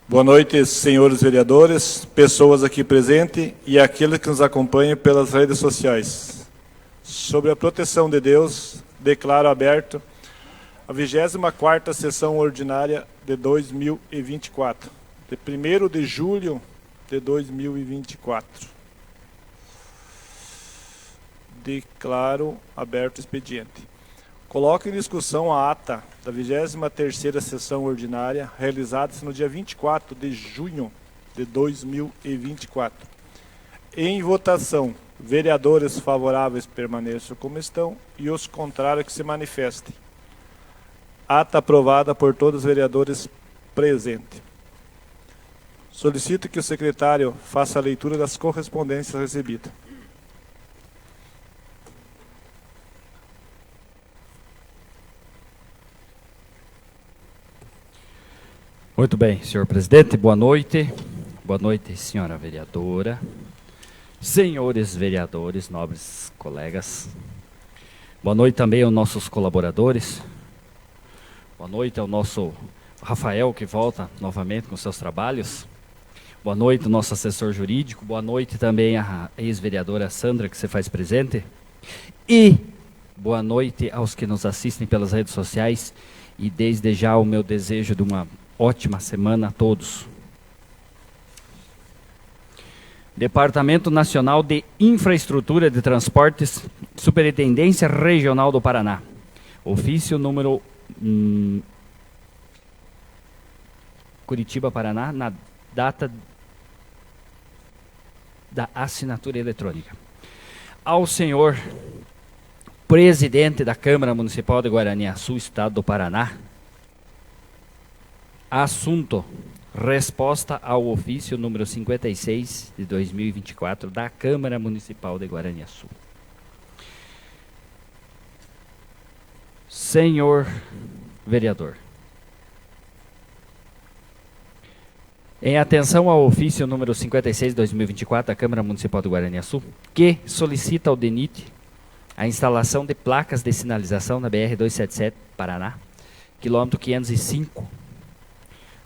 Boa noite, senhores vereadores, pessoas aqui presentes e aqueles que nos acompanham pelas redes sociais. Sobre a proteção de Deus, declaro aberto a 24ª sessão ordinária de 2024, de 1º de julho de 2024. Declaro aberto o expediente. Coloco em discussão a ata da 23ª sessão ordinária, realizada-se no dia 24 de junho de 2024. Em votação, vereadores favoráveis permaneçam como estão e os contrários que se manifestem. Ata aprovada por todos os vereadores presentes. Solicito que o secretário faça a leitura das correspondências recebidas. Muito bem, senhor presidente, boa noite. Boa noite, senhora vereadora, senhores vereadores, nobres colegas. Boa noite também aos nossos colaboradores. Boa noite ao nosso Rafael, que volta novamente com seus trabalhos. Boa noite ao nosso assessor jurídico. Boa noite também à ex-vereadora Sandra, que se faz presente. E boa noite aos que nos assistem pelas redes sociais. E desde já o meu desejo de uma ótima semana a todos. Departamento Nacional de Infraestrutura de Transportes, Superintendência Regional do Paraná. Ofício número Curitiba, Paraná, na data da assinatura eletrônica. Ao senhor presidente da Câmara Municipal de Guaraniaçu, Estado do Paraná. Assunto: resposta ao ofício número 56 de 2024 da Câmara Municipal de Guaraniaçu. Senhor vereador, em atenção ao ofício número 56 de 2024 da Câmara Municipal de Guaraniaçu, que solicita ao DENIT a instalação de placas de sinalização na BR-277 Paraná, quilômetro 505,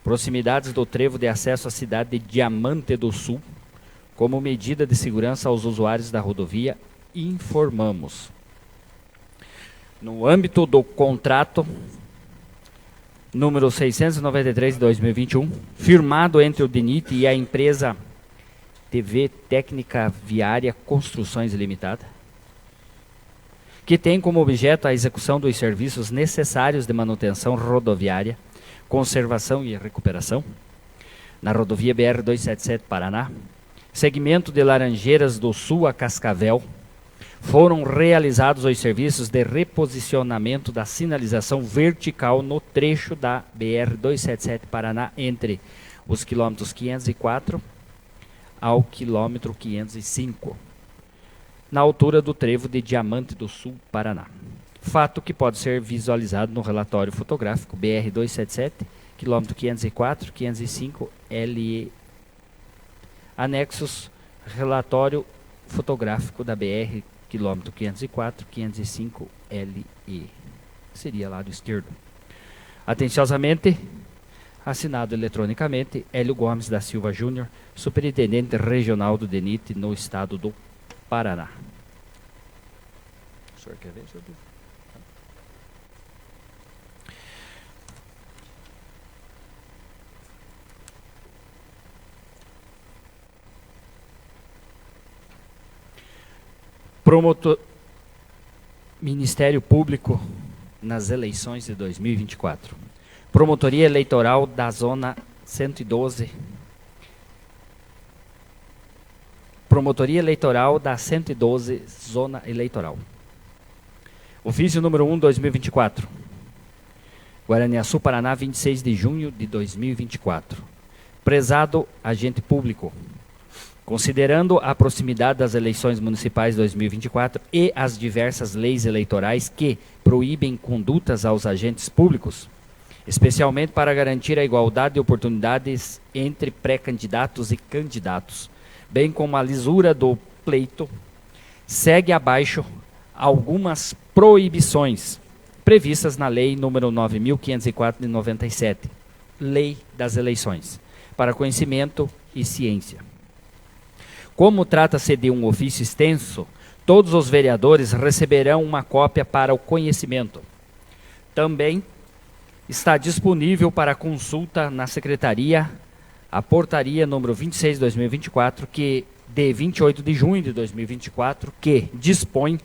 proximidades do trevo de acesso à cidade de Diamante do Sul, como medida de segurança aos usuários da rodovia, informamos. No âmbito do contrato número 693 de 2021, firmado entre o DENIT e a empresa TV Técnica Viária Construções Limitada, que tem como objeto a execução dos serviços necessários de manutenção rodoviária, conservação e recuperação, na rodovia BR-277 Paraná, segmento de Laranjeiras do Sul a Cascavel, foram realizados os serviços de reposicionamento da sinalização vertical no trecho da BR-277 Paraná, entre os quilômetros 504 ao quilômetro 505, na altura do trevo de Diamante do Sul, Paraná. Fato que pode ser visualizado no relatório fotográfico BR-277, quilômetro 504, 505, LE. Anexos, relatório fotográfico da BR, quilômetro 504, 505, LE. Seria lado esquerdo. Atenciosamente, assinado eletronicamente, Hélio Gomes da Silva Júnior, superintendente regional do DENIT no estado do Paraná. O senhor quer ver, senhor? Promotor, Ministério Público nas eleições de 2024. Promotoria Eleitoral da Zona 112. Promotoria Eleitoral da 112, Zona Eleitoral. Ofício número 1, 2024. Guaraniaçu, Paraná, 26 de junho de 2024. Prezado agente público, considerando a proximidade das eleições municipais 2024 e as diversas leis eleitorais que proíbem condutas aos agentes públicos, especialmente para garantir a igualdade de oportunidades entre pré-candidatos e candidatos, bem como a lisura do pleito, segue abaixo algumas proibições previstas na Lei nº 9.504 de 97, Lei das Eleições, para conhecimento e ciência. Como trata-se de um ofício extenso, todos os vereadores receberão uma cópia para o conhecimento. Também está disponível para consulta na Secretaria a portaria número 26/2024, que de 28 de junho de 2024, que dispõe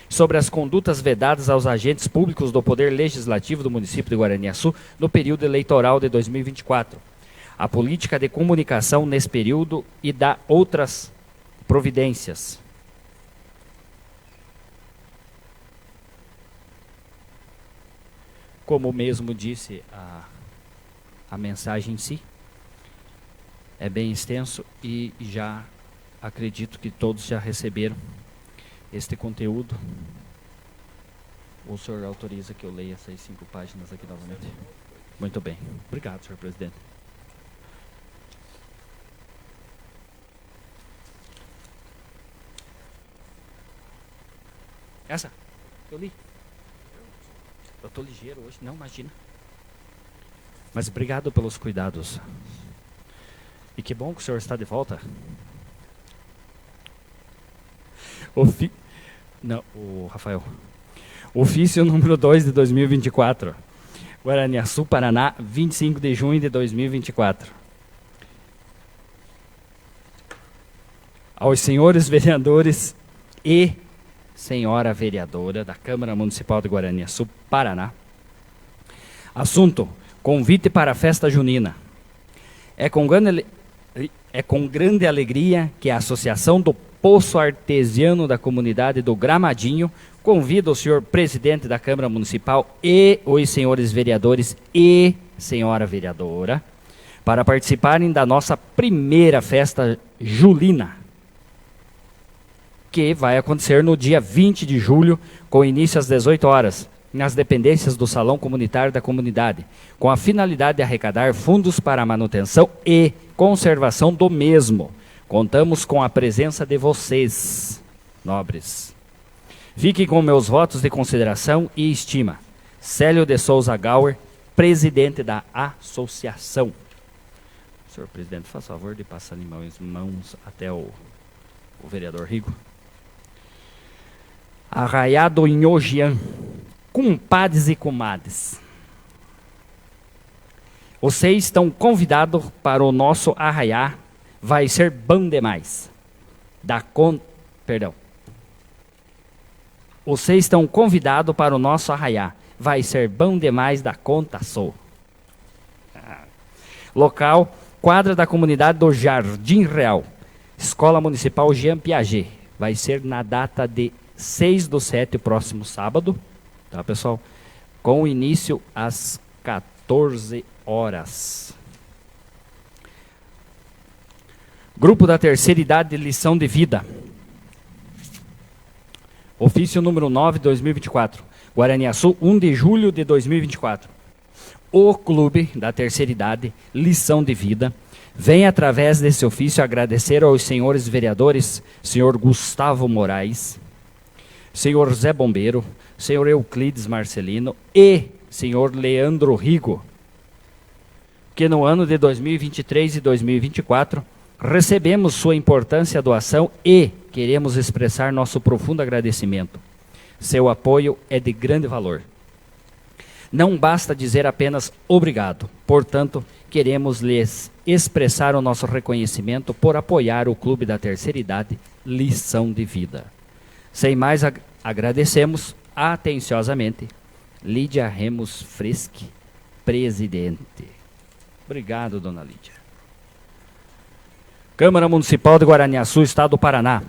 sobre as condutas vedadas aos agentes públicos do Poder Legislativo do município de Guaraniaçu no período eleitoral de 2024, a política de comunicação nesse período e da outras providências. Como mesmo disse a mensagem em si, é bem extenso e já acredito que todos já receberam este conteúdo. O senhor autoriza que eu leia essas 5 páginas aqui novamente? Muito bem. Obrigado, senhor presidente. Essa? Eu li. Eu estou ligeiro hoje. Não, imagina. Mas obrigado pelos cuidados. E que bom que o senhor está de volta. O Rafael. Ofício número 2 de 2024. Guaraniaçu, Paraná, 25 de junho de 2024. Aos senhores vereadores e senhora vereadora da Câmara Municipal de Guaraniaçu, Paraná. Assunto: convite para a festa junina. É com grande alegria que a Associação do Poço Artesiano da Comunidade do Gramadinho convida o senhor presidente da Câmara Municipal e os senhores vereadores e senhora vereadora para participarem da nossa primeira festa julina, que vai acontecer no dia 20 de julho, com início às 18 horas, nas dependências do Salão Comunitário da Comunidade, com a finalidade de arrecadar fundos para a manutenção e conservação do mesmo. Contamos com a presença de vocês, nobres. Fiquem com meus votos de consideração e estima. Célio de Souza Gauer, presidente da associação. Senhor presidente, faça favor de passar as mãos até o vereador Rigo. Arraiado Inhojian, compadres e comadres. Vocês estão convidados para o nosso arraiá. Vai ser bom demais. Vocês estão convidados para o nosso arraiá. Vai ser bom demais da conta sou. Local: quadra da comunidade do Jardim Real. Escola Municipal Jean Piaget. Vai ser na data de 6/7, próximo sábado. Tá, pessoal? Com início às 14 horas. Grupo da Terceira Idade de Lição de Vida. Ofício número 9, 2024. Guaraniaçu, 1 de julho de 2024. O Clube da Terceira Idade, Lição de Vida, vem através desse ofício agradecer aos senhores vereadores, senhor Gustavo Moraes, senhor Zé Bombeiro, senhor Euclides Marcelino e senhor Leandro Rigo, que no ano de 2023 e 2024 recebemos sua importante doação e queremos expressar nosso profundo agradecimento. Seu apoio é de grande valor. Não basta dizer apenas obrigado. Portanto, queremos lhes expressar o nosso reconhecimento por apoiar o Clube da Terceira Idade Lição de Vida. Sem mais, agradecemos atenciosamente Lídia Remos Freschi, presidente. Obrigado, dona Lídia. Câmara Municipal de Guaraniaçu, Estado do Paraná.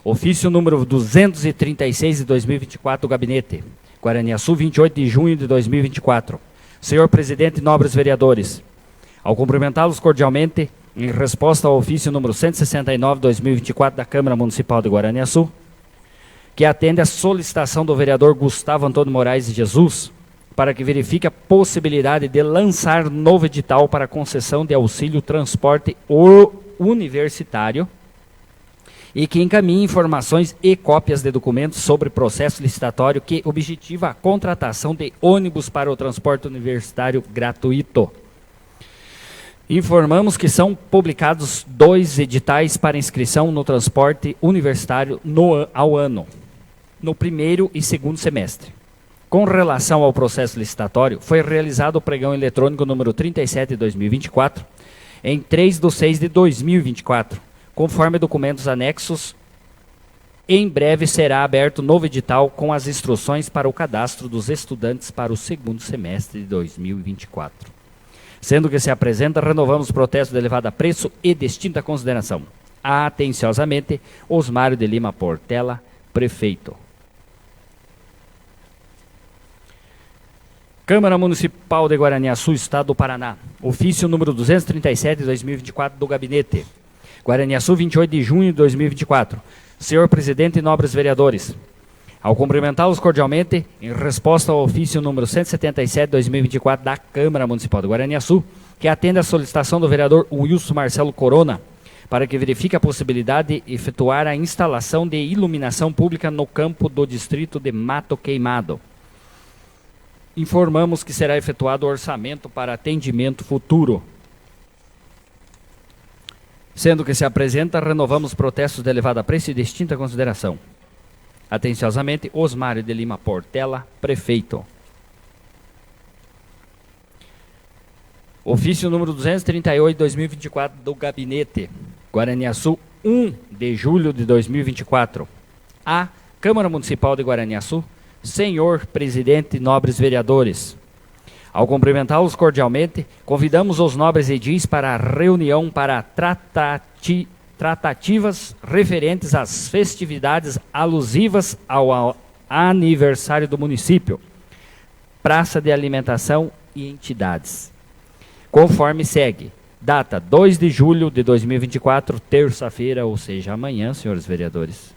Ofício número 236 de 2024 do Gabinete. Guaraniaçu, 28 de junho de 2024. Senhor presidente e nobres vereadores, ao cumprimentá-los cordialmente, em resposta ao ofício número 169 de 2024 da Câmara Municipal de Guaraniaçu, que atende à solicitação do vereador Gustavo Antônio Moraes de Jesus, para que verifique a possibilidade de lançar novo edital para concessão de auxílio transporte universitário e que encaminhe informações e cópias de documentos sobre processo licitatório que objetiva a contratação de ônibus para o transporte universitário gratuito. Informamos que são publicados 2 editais para inscrição no transporte universitário ao ano, no primeiro e segundo semestre. Com relação ao processo licitatório, foi realizado o pregão eletrônico número 37 de 2024, em 3/6 de 2024, conforme documentos anexos. Em breve será aberto novo edital com as instruções para o cadastro dos estudantes para o segundo semestre de 2024. Sendo que se apresenta, renovamos protesto de elevado a preço e de extinta consideração. Atenciosamente, Osmário de Lima Portela, prefeito. Câmara Municipal de Guaraniaçu, Estado do Paraná. Ofício número 237 de 2024 do Gabinete. Guaraniaçu, 28 de junho de 2024. Senhor Presidente e nobres vereadores, ao cumprimentá-los cordialmente, em resposta ao ofício número 177 de 2024 da Câmara Municipal de Guaraniaçu, que atende à solicitação do vereador Wilson Marcelo Corona, para que verifique a possibilidade de efetuar a instalação de iluminação pública no campo do distrito de Mato Queimado. Informamos que será efetuado o orçamento para atendimento futuro. Sendo que se apresenta, renovamos protestos de elevado preço e de extinta consideração. Atenciosamente, Osmário de Lima Portela, prefeito. Ofício número 238 de 2024 do Gabinete. Guaraniaçu, 1 de julho de 2024. A Câmara Municipal de Guaraniaçu, Senhor Presidente e nobres vereadores. Ao cumprimentá-los cordialmente, convidamos os nobres edis para a reunião para tratativas referentes às festividades alusivas ao aniversário do município, praça de alimentação e entidades. Conforme segue, data 2 de julho de 2024, terça-feira, ou seja, amanhã, senhores vereadores.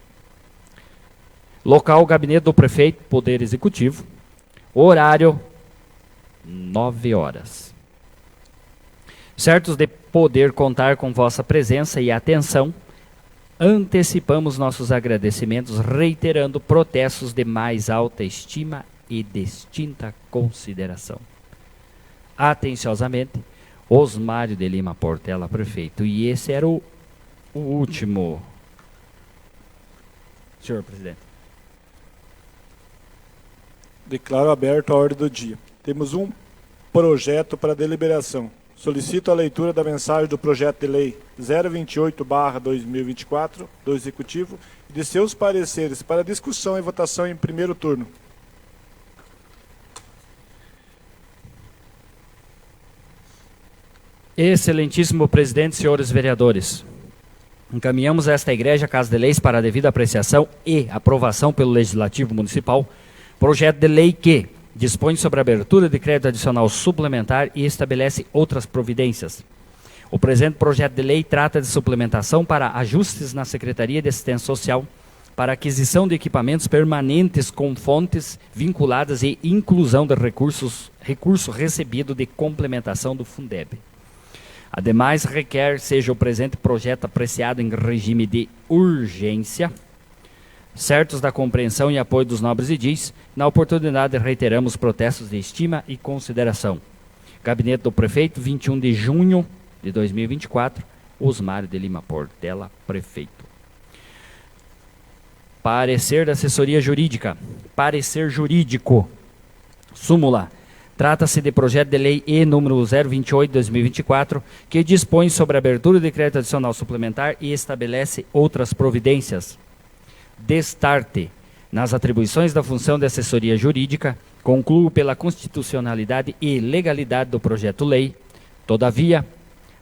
Local, Gabinete do Prefeito, Poder Executivo. Horário, 9 horas. Certos de poder contar com vossa presença e atenção, antecipamos nossos agradecimentos, reiterando protestos de mais alta estima e distinta consideração. Atenciosamente, Osmário de Lima Portela, prefeito. E esse era o último. Senhor presidente. Declaro aberto a ordem do dia. Temos um projeto para deliberação. Solicito a leitura da mensagem do projeto de lei 028/2024 do Executivo e de seus pareceres para discussão e votação em primeiro turno. Excelentíssimo presidente, senhores vereadores, encaminhamos a esta Igreja Casa de Leis para a devida apreciação e aprovação pelo Legislativo Municipal, projeto de lei que dispõe sobre a abertura de crédito adicional suplementar e estabelece outras providências. O presente projeto de lei trata de suplementação para ajustes na Secretaria de Assistência Social para aquisição de equipamentos permanentes com fontes vinculadas e inclusão de recurso recebido de complementação do Fundeb. Ademais, requer seja o presente projeto apreciado em regime de urgência. Certos da compreensão e apoio dos nobres edis, na oportunidade reiteramos protestos de estima e consideração. Gabinete do Prefeito, 21 de junho de 2024, Osmário de Lima Portela, prefeito. Parecer da assessoria jurídica. Parecer jurídico. Súmula. Trata-se de projeto de lei E número 028 de 2024, que dispõe sobre a abertura de crédito adicional suplementar e estabelece outras providências. Destarte. Nas atribuições da função de assessoria jurídica, concluo pela constitucionalidade e legalidade do projeto-lei. Todavia,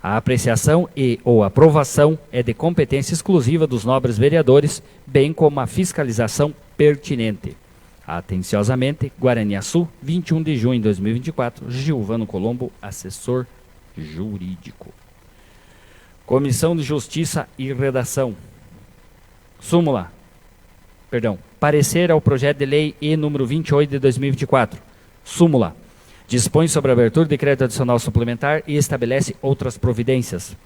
a apreciação e ou aprovação é de competência exclusiva dos nobres vereadores, bem como a fiscalização pertinente. Atenciosamente, Guaraniaçu, 21 de junho de 2024, Gilvano Colombo, assessor jurídico. Comissão de Justiça e Redação. Súmula. Parecer ao projeto de lei E número 28 de 2024. Súmula. Dispõe sobre a abertura de crédito adicional suplementar e estabelece outras providências.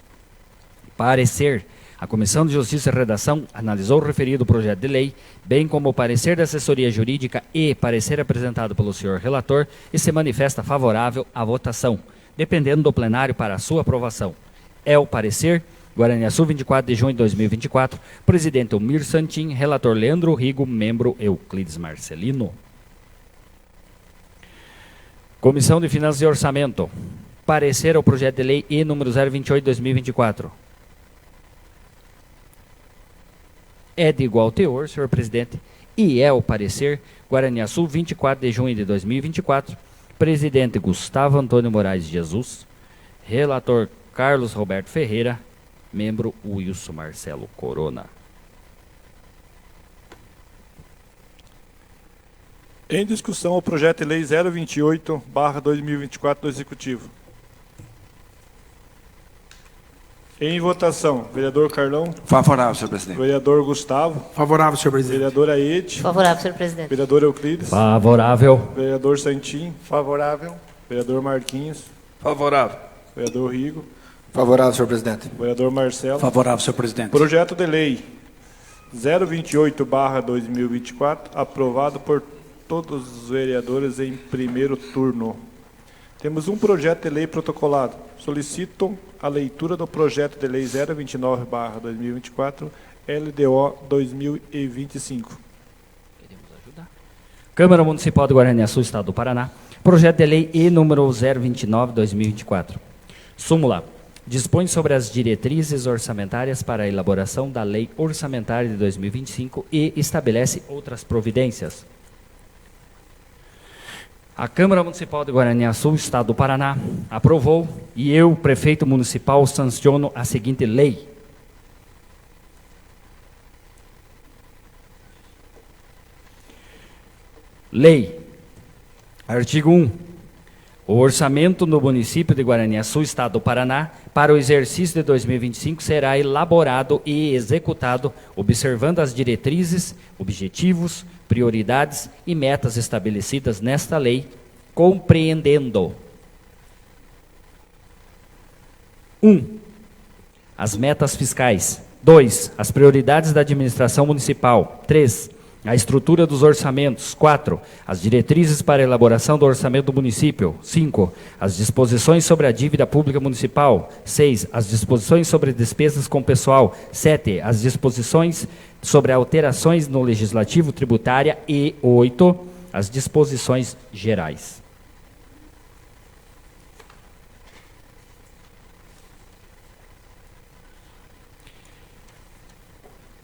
Parecer. A Comissão de Justiça e Redação analisou o referido projeto de lei, bem como o parecer da assessoria jurídica e parecer apresentado pelo senhor relator, e se manifesta favorável à votação. dependendo do plenário para a sua aprovação. É o parecer. Guaraniaçu, 24 de junho de 2024. Presidente Almir Santin, relator Leandro Rigo, membro Euclides Marcelino. Comissão de Finanças e Orçamento. Parecer ao projeto de lei E número 028 de 2024. É de igual teor, senhor presidente, e é o parecer Guaraniaçu, 24 de junho de 2024. Presidente Gustavo Antônio Moraes Jesus. Relator Carlos Roberto Ferreira. Membro Wilson Marcelo Corona. Em discussão o projeto de lei 028/2024 do Executivo. Em votação, vereador Carlão. Favorável, senhor presidente. Vereador Gustavo. Favorável, senhor presidente. Vereador Aede. Favorável, senhor presidente. Vereador Euclides. Favorável. Vereador Santin. Favorável. Vereador Marquinhos. Favorável. Vereador Rigo. Favorável, senhor presidente. Vereador Marcelo. Favorável, senhor presidente. Projeto de lei 028/2024, aprovado por todos os vereadores em primeiro turno. Temos um projeto de lei protocolado. Solicito a leitura do projeto de lei 029/2024, LDO 2025. Câmara Municipal de Guaraniaçu, Estado do Paraná. Projeto de lei E número 029/2024. Súmula. Dispõe sobre as diretrizes orçamentárias para a elaboração da Lei Orçamentária de 2025 e estabelece outras providências. A Câmara Municipal de Guaraniaçu, Estado do Paraná, aprovou e eu, prefeito municipal, sanciono a seguinte lei. Lei. Artigo 1. O orçamento no município de Guaraniaçu, Estado do Paraná, para o exercício de 2025 será elaborado e executado observando as diretrizes, objetivos, prioridades e metas estabelecidas nesta lei, compreendendo 1. As metas fiscais. 2. As prioridades da administração municipal. 3. A estrutura dos orçamentos. 4. As diretrizes para a elaboração do orçamento do município. 5. As disposições sobre a dívida pública municipal. 6. As disposições sobre despesas com pessoal. 7. As disposições sobre alterações no legislativo tributária. E 8. As disposições gerais.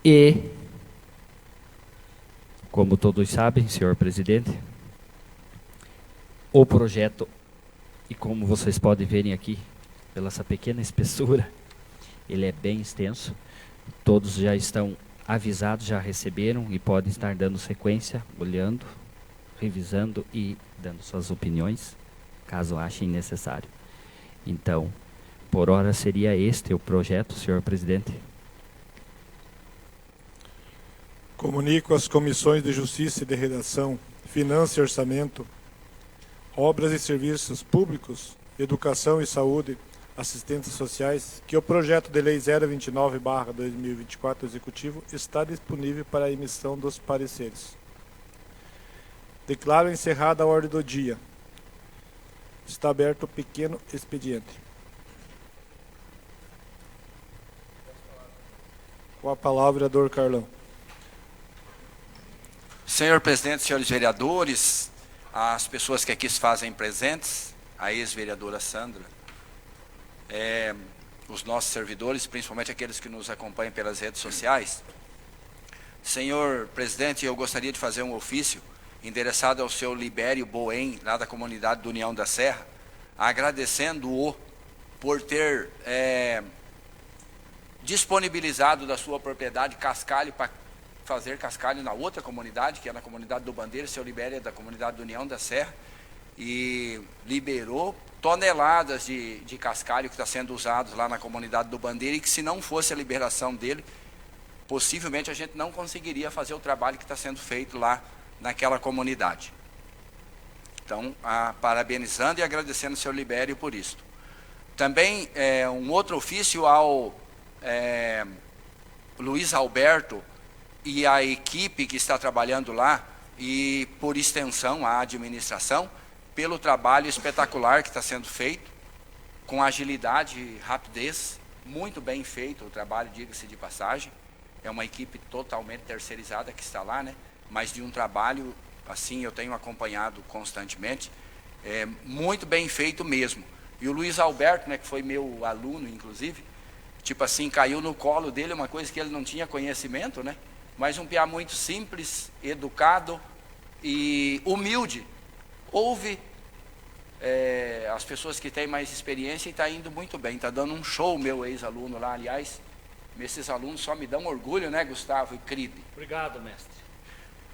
E, como todos sabem, senhor presidente, o projeto, e como vocês podem verem aqui, pela essa pequena espessura, ele é bem extenso. Todos já estão avisados, já receberam e podem estar dando sequência, olhando, revisando e dando suas opiniões, caso achem necessário. Então, por hora seria este o projeto, senhor presidente. Comunico às comissões de Justiça e de Redação, Finanças e Orçamento, Obras e Serviços Públicos, Educação e Saúde, Assistências Sociais, que o projeto de lei 029/2024 Executivo está disponível para a emissão dos pareceres. Declaro encerrada a ordem do dia. Está aberto o pequeno expediente. Com a palavra, vereador Carlão. Senhor presidente, senhores vereadores, as pessoas que aqui se fazem presentes, a ex-vereadora Sandra, os nossos servidores, principalmente aqueles que nos acompanham pelas redes sociais. Senhor presidente, eu gostaria de fazer um ofício endereçado ao seu Libério Boem, lá da comunidade do União da Serra, agradecendo-o por ter disponibilizado da sua propriedade cascalho para fazer cascalho na outra comunidade, que é na comunidade do Bandeira. Seu Libério é da comunidade do União da Serra, e liberou toneladas de cascalho que está sendo usado lá na comunidade do Bandeira, e que se não fosse a liberação dele, possivelmente a gente não conseguiria fazer o trabalho que está sendo feito lá naquela comunidade. Então, parabenizando e agradecendo o seu Libério por isso. Também um outro ofício ao Luiz Alberto e a equipe que está trabalhando lá, e por extensão a administração, pelo trabalho espetacular que está sendo feito, com agilidade e rapidez, muito bem feito o trabalho, diga-se de passagem. É uma equipe totalmente terceirizada que está lá, né? Mas de um trabalho, assim, eu tenho acompanhado constantemente, muito bem feito mesmo. E o Luiz Alberto, né, que foi meu aluno, inclusive, tipo assim, caiu no colo dele uma coisa que ele não tinha conhecimento, né? Mas um piá muito simples, educado e humilde. Ouve as pessoas que têm mais experiência e está indo muito bem. Está dando um show, meu ex-aluno lá, aliás. Esses alunos só me dão orgulho, né, Gustavo e Cribe? Obrigado, mestre.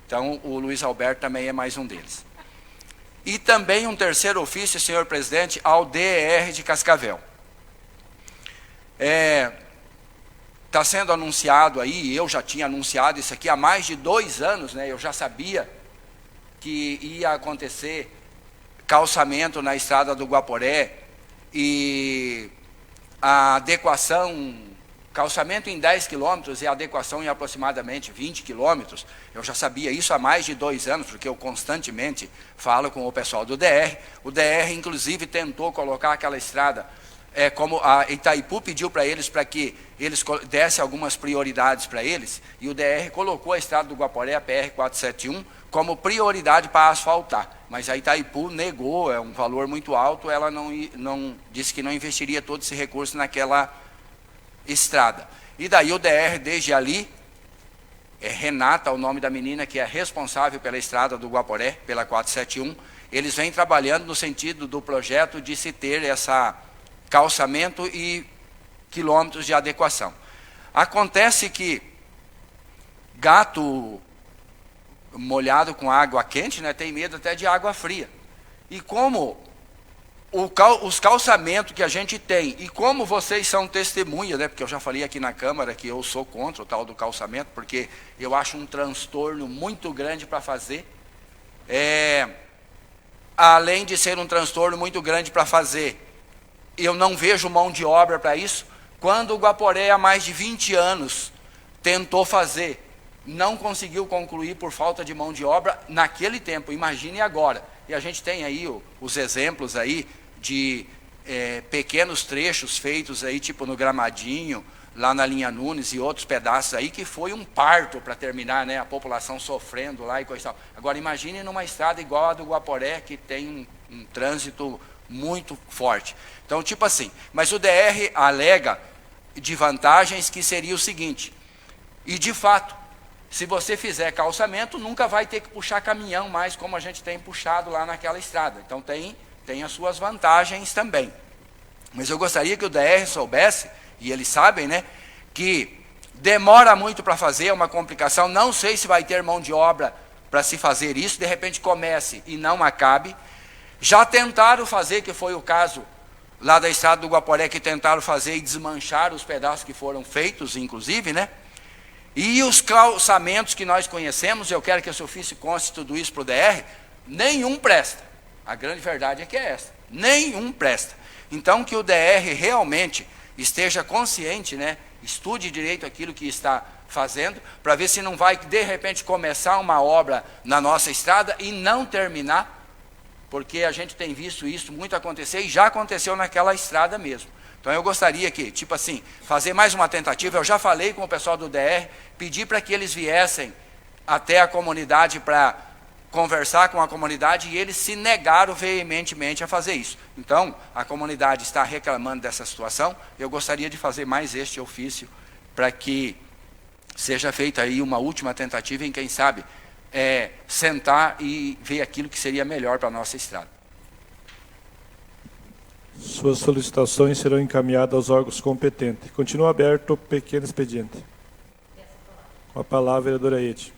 Então, o Luiz Alberto também é mais um deles. E também um terceiro ofício, senhor presidente, ao DER de Cascavel. Está sendo anunciado aí, eu já tinha anunciado isso aqui há mais de 2 anos, né? Eu já sabia que ia acontecer calçamento na estrada do Guaporé e a adequação, calçamento em 10 quilômetros e a adequação em aproximadamente 20 quilômetros. Eu já sabia isso há mais de 2 anos, porque eu constantemente falo com o pessoal do DR. O DR, inclusive, tentou colocar aquela estrada, como a Itaipu pediu para que eles dessem algumas prioridades para eles, e o DR colocou a estrada do Guaporé, a PR-471, como prioridade para asfaltar. Mas a Itaipu negou, é um valor muito alto, ela não disse que não investiria todo esse recurso naquela estrada. E daí o DR, desde ali, Renata, o nome da menina que é responsável pela estrada do Guaporé, pela 471, eles vêm trabalhando no sentido do projeto de se ter essa calçamento e quilômetros de adequação. Acontece que gato molhado com água quente, né, tem medo até de água fria. E como os calçamentos que a gente tem, e como vocês são testemunhas, né, porque eu já falei aqui na Câmara que eu sou contra o tal do calçamento, porque eu acho um transtorno muito grande para fazer. Além de ser um transtorno muito grande para fazer, eu não vejo mão de obra para isso. Quando o Guaporé, há mais de 20 anos, tentou fazer, não conseguiu concluir por falta de mão de obra naquele tempo, imagine agora. E a gente tem aí os exemplos aí de pequenos trechos feitos aí, tipo no Gramadinho, lá na linha Nunes e outros pedaços aí, que foi um parto para terminar, né, a população sofrendo lá e coisa e tal. Agora imagine numa estrada igual a do Guaporé, que tem um trânsito muito forte. Então, tipo assim, mas o DR alega de vantagens que seria o seguinte, e de fato, se você fizer calçamento, nunca vai ter que puxar caminhão mais, como a gente tem puxado lá naquela estrada. Então tem as suas vantagens também. Mas eu gostaria que o DR soubesse, e eles sabem, né, que demora muito para fazer, é uma complicação, não sei se vai ter mão de obra para se fazer isso, de repente comece e não acabe. Já tentaram fazer, que foi o caso lá da estrada do Guaporé, que tentaram fazer e desmanchar os pedaços que foram feitos, inclusive, né? E os calçamentos que nós conhecemos, eu quero que esse ofício conste tudo isso para o DR, nenhum presta. A grande verdade é que é essa, nenhum presta. Então que o DR realmente esteja consciente, né? Estude direito aquilo que está fazendo, para ver se não vai, de repente, começar uma obra na nossa estrada e não terminar, porque a gente tem visto isso muito acontecer, e já aconteceu naquela estrada mesmo. Então eu gostaria que, tipo assim, fazer mais uma tentativa. Eu já falei com o pessoal do DR, pedi para que eles viessem até a comunidade para conversar com a comunidade, e eles se negaram veementemente a fazer isso. Então, a comunidade está reclamando dessa situação. Eu gostaria de fazer mais este ofício para que seja feita aí uma última tentativa em, quem sabe, sentar e ver aquilo que seria melhor para a nossa estrada. Suas solicitações serão encaminhadas aos órgãos competentes. Continua aberto o pequeno expediente. Com a palavra, vereadora Ede.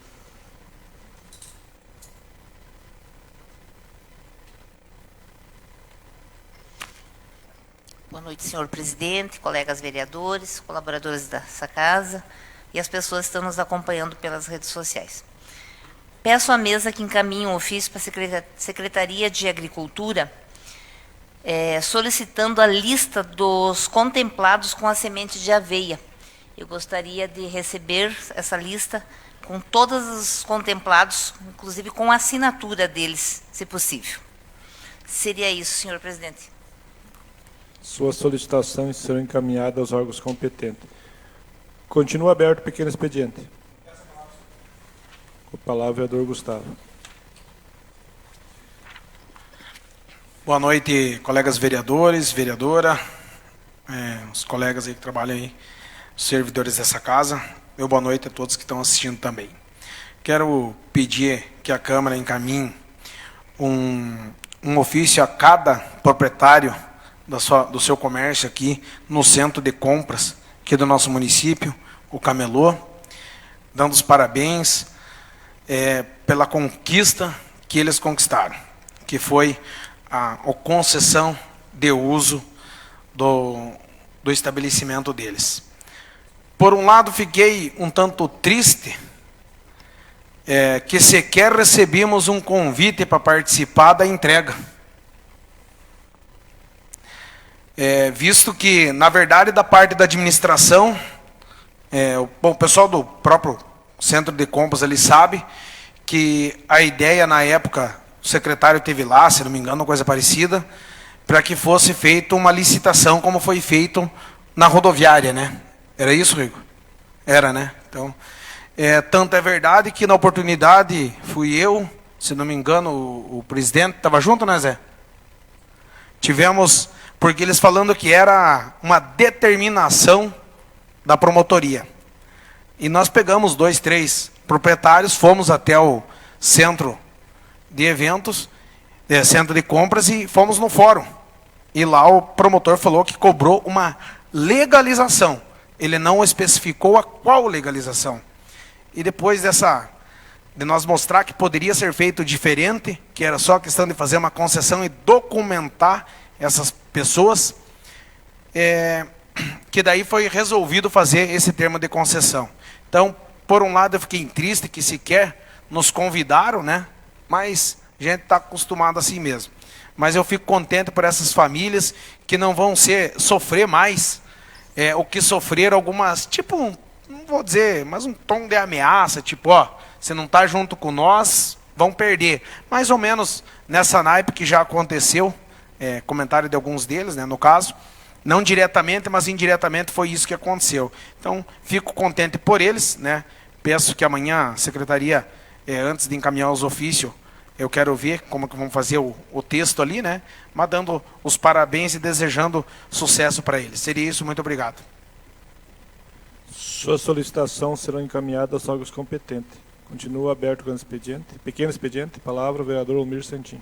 Boa noite, senhor presidente, colegas vereadores, colaboradores dessa casa e as pessoas que estão nos acompanhando pelas redes sociais. Peço à mesa que encaminhe um ofício para a Secretaria de Agricultura, solicitando a lista dos contemplados com a semente de aveia. Eu gostaria de receber essa lista com todos os contemplados, inclusive com a assinatura deles, se possível. Seria isso, senhor presidente. Suas solicitações serão encaminhadas aos órgãos competentes. Continua aberto o pequeno expediente. Com a palavra, o vereador Gustavo. Boa noite, colegas vereadores, vereadora, os colegas aí que trabalham aí, os servidores dessa casa. Meu boa noite a todos que estão assistindo também. Quero pedir que a Câmara encaminhe um ofício a cada proprietário do seu comércio aqui no centro de compras aqui do nosso município, o Camelô, dando os parabéns pela conquista que eles conquistaram, que foi a concessão de uso do estabelecimento deles. Por um lado, fiquei um tanto triste que sequer recebemos um convite para participar da entrega. Visto que, na verdade, da parte da administração, o pessoal do próprio centro de compras ali sabe que a ideia, na época, o secretário teve lá, se não me engano, uma coisa parecida, para que fosse feita uma licitação, como foi feito na rodoviária, né? Era isso, Rigo? Era, né? Então, tanto é verdade que na oportunidade fui eu, se não me engano, o presidente, estava junto, né, Zé? Tivemos, porque eles falando que era uma determinação da promotoria. E nós pegamos 2, 3 proprietários, fomos até o centro de eventos, centro de compras, e fomos no fórum. E lá o promotor falou que cobrou uma legalização. Ele não especificou a qual legalização. E depois de nós mostrar que poderia ser feito diferente, que era só questão de fazer uma concessão e documentar essas pessoas, que daí foi resolvido fazer esse termo de concessão. Então, por um lado, eu fiquei triste que sequer nos convidaram, né? Mas a gente está acostumado assim mesmo. Mas eu fico contente por essas famílias que não vão sofrer mais o que sofreram algumas, tipo, não vou dizer, mas um tom de ameaça, tipo, ó, você não está junto com nós, vão perder. Mais ou menos nessa naipe que já aconteceu, comentário de alguns deles, né, no caso, não diretamente, mas indiretamente foi isso que aconteceu. Então, fico contente por eles, né? Peço que amanhã a secretaria, antes de encaminhar os ofícios, eu quero ver como que vamos fazer o texto ali, né? Mas dando os parabéns e desejando sucesso para eles. Seria isso, muito obrigado. Sua solicitação será encaminhada aos órgãos competentes. Continua aberto o expediente. Pequeno expediente, palavra o vereador Almir Santin.